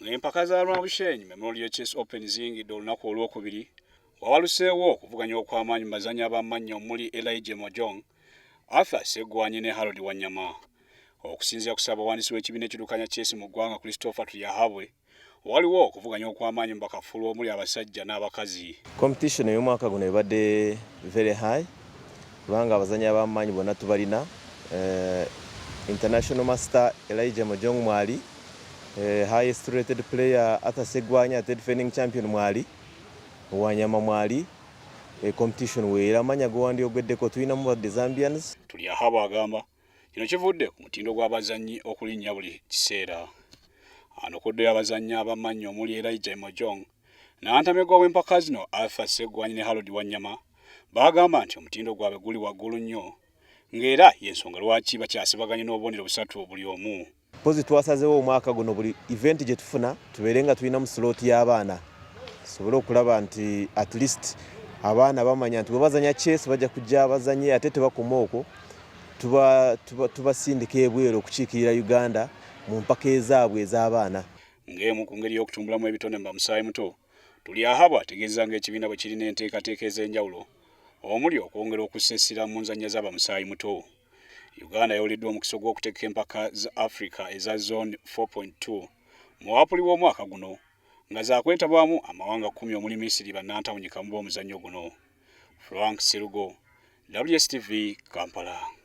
Ng'empaka za Rwabushenyi Memorial Chess Open ziyingidde olunaku olwokubiri wawaluseewo okuvuganya okw'amaanyi mu bazannyi ab'amannyo omuli Elijah Mojong, Arthur Sseggwanyi ne Harold Wanyama. Okusinziira ku ssaabawandiisi w'ekibiina ekidukanya chess mu ggwanga Christopher Tuyahabwe, waliwo okuvuganya okw'amaanyi mu bakafulu omuli abasajja n'abakazi. Competition y'omwaka guno ebadde very high kubanga abazannyi ab'amaanyi bonna tubalina. International Master Elijah Mojong mwali, highest rated player Arthur Sseggwanyi ate defending champion mwali, Wanyama mwali. Competition weera amanya gowandi ogweddeko tulinamu badde Zambians. Tuyahabwe agamba kino kivudde ku mutindo gw'abazannyi okulinnya buli kiseera. Anokoddeyo abazannyi ab'amannyi omuli Elijah Mojong n'antamegwa w'empaka zino Arthur Sseggwanyi ne Harold Wanyama bagamba nti omutindo gwabwe guli waggulu nnyo ng'era y'ensonga lwaki bakyasibaganye n'obubonero busatu buli omu. Pozi twasazeewo omwaka guno buli event gye tufuna tubeere nga tulinamu slot y'abaana tusobole okulaba nti at least abaana bamanya nti bwe bazanya chess bajja kujja abazannyi ate tebakoma okwo tubasindika ebweru okukiikirira Uganda mu mpaka ezaabwe ez'abaana. Ng'emu ku ngeri y'okutumbulamu ebitone mu Bamusaayi Muto, Tuyahabwe ategeeza ng'ekibiina bwe kirina enteekateeka ez'enjawulo omuli okwongera okussa mu nzannya z'Abamusaayi Muto. Uganda yaweereddwa omukisa gw'okuteeka empaka za Africa eza Zone 4.2 mu Aprili w'omwaka guno nga zaakwetabwamu amawanga 10 omuli Misiri bannantawunyika mu b'omuzannyo guno. Frank Serugo, WSTV, Kampala.